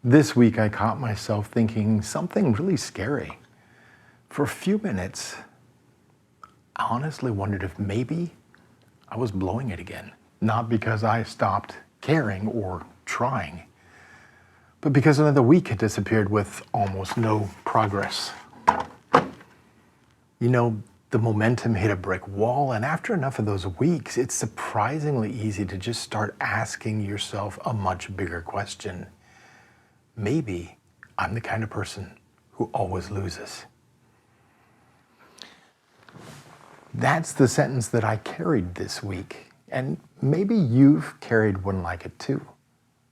This week I caught myself thinking something really scary. For a few minutes, I honestly wondered if maybe I was blowing it again. Not because I stopped caring or trying, but because another week had disappeared with almost no progress. You know, the momentum hit a brick wall, and after enough of those weeks, it's surprisingly easy to just start asking yourself a much bigger question. Maybe I'm the kind of person who always loses. That's the sentence that I carried this week, and maybe you've carried one like it too.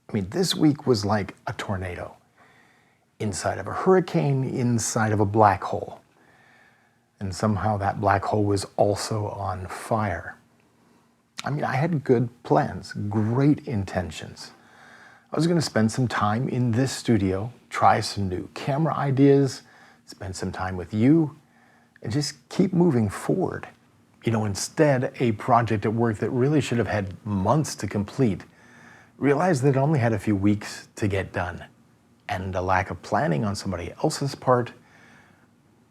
I mean, this week was like a tornado. Inside of a hurricane, inside of a black hole. And somehow that black hole was also on fire. I mean, I had good plans, great intentions. I was gonna spend some time in this studio, try some new camera ideas, spend some time with you, and just keep moving forward. You know, instead, a project at work that really should have had months to complete, realized that it only had a few weeks to get done. And a lack of planning on somebody else's part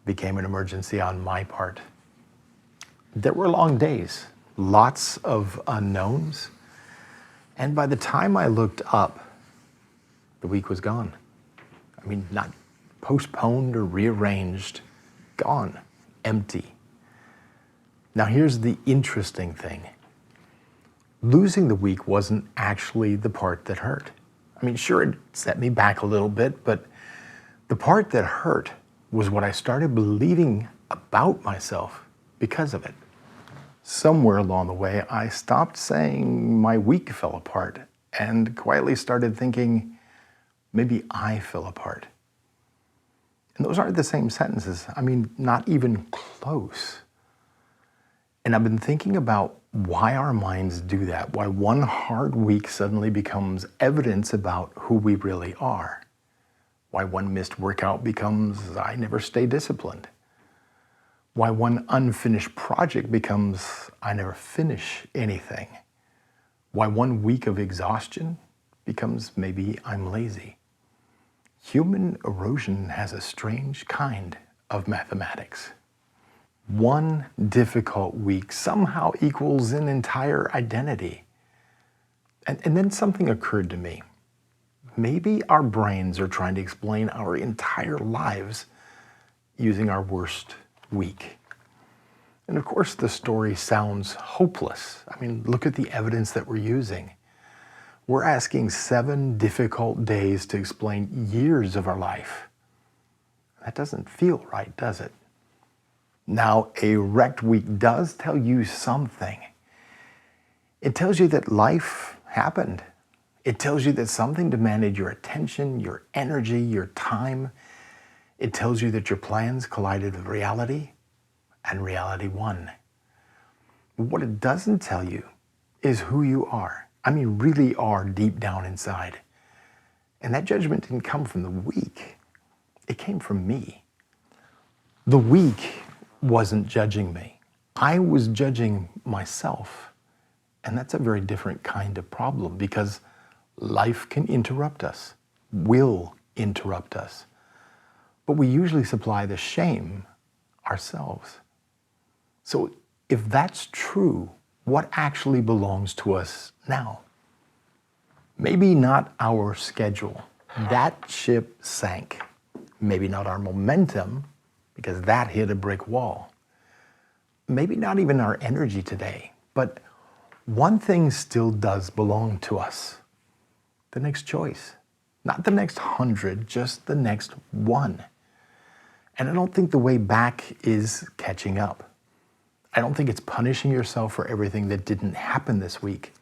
became an emergency on my part. There were long days, lots of unknowns, and by the time I looked up, the week was gone. I mean, not postponed or rearranged, gone, empty. Now here's the interesting thing. Losing the week wasn't actually the part that hurt. I mean, sure, it set me back a little bit, but the part that hurt was what I started believing about myself because of it. Somewhere along the way, I stopped saying my week fell apart and quietly started thinking maybe I fell apart. And those aren't the same sentences. I mean, not even close. And I've been thinking about why our minds do that, why one hard week suddenly becomes evidence about who we really are. Why one missed workout becomes, I never stay disciplined. Why one unfinished project becomes, I never finish anything. Why one week of exhaustion becomes, maybe I'm lazy. Human erosion has a strange kind of mathematics. One difficult week somehow equals an entire identity. And then something occurred to me. Maybe our brains are trying to explain our entire lives using our worst week. And of course, the story sounds hopeless. I mean, look at the evidence that we're using. We're asking 7 difficult days to explain years of our life. That doesn't feel right, does it? Now, a wrecked week does tell you something. It tells you that life happened. It tells you that something demanded your attention, your energy, your time. It tells you that your plans collided with reality, and reality won. What it doesn't tell you is who you are. I mean, really are deep down inside. And that judgment didn't come from the week. It came from me. The week wasn't judging me. I was judging myself. And that's a very different kind of problem because life can interrupt us, will interrupt us. But we usually supply the shame ourselves. So if that's true, what actually belongs to us now? Maybe not our schedule. That ship sank. Maybe not our momentum, because that hit a brick wall. Maybe not even our energy today, but one thing still does belong to us. The next choice. Not the next 100, just the next one. And I don't think the way back is catching up. I don't think it's punishing yourself for everything that didn't happen this week.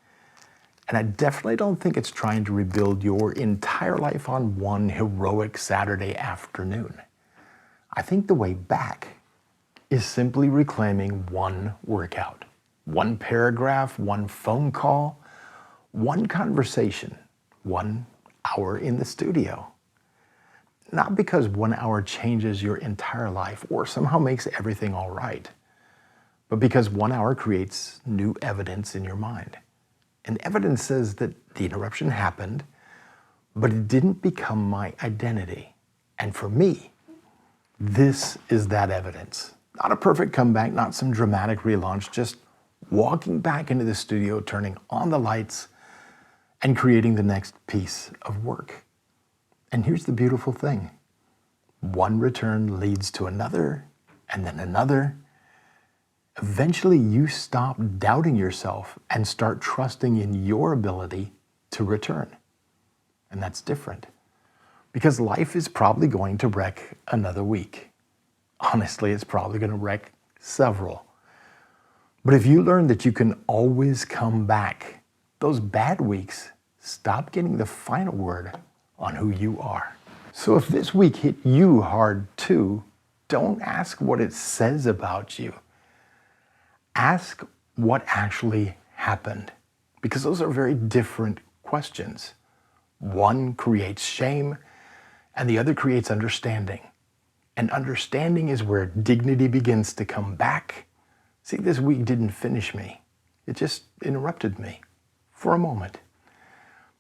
And I definitely don't think it's trying to rebuild your entire life on one heroic Saturday afternoon. I think the way back is simply reclaiming one workout, one paragraph, one phone call, one conversation, 1 hour in the studio. Not because 1 hour changes your entire life or somehow makes everything all right, but because 1 hour creates new evidence in your mind. And evidence says that the interruption happened, but it didn't become my identity. And for me, this is that evidence. Not a perfect comeback, not some dramatic relaunch, just walking back into the studio, turning on the lights, and creating the next piece of work. And here's the beautiful thing. One return leads to another, and then another. Eventually, you stop doubting yourself and start trusting in your ability to return. And that's different, because life is probably going to wreck another week. Honestly, it's probably going to wreck several. But if you learn that you can always come back, those bad weeks stop getting the final word on who you are. So if this week hit you hard too, don't ask what it says about you. Ask what actually happened, because those are very different questions. One creates shame, and the other creates understanding. And understanding is where dignity begins to come back. See, this week didn't finish me. It just interrupted me for a moment.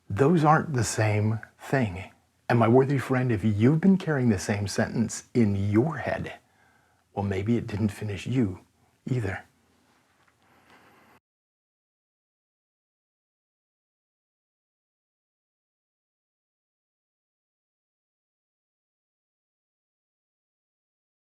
Those aren't the same thing. And my worthy friend, if you've been carrying the same sentence in your head, well, maybe it didn't finish you either.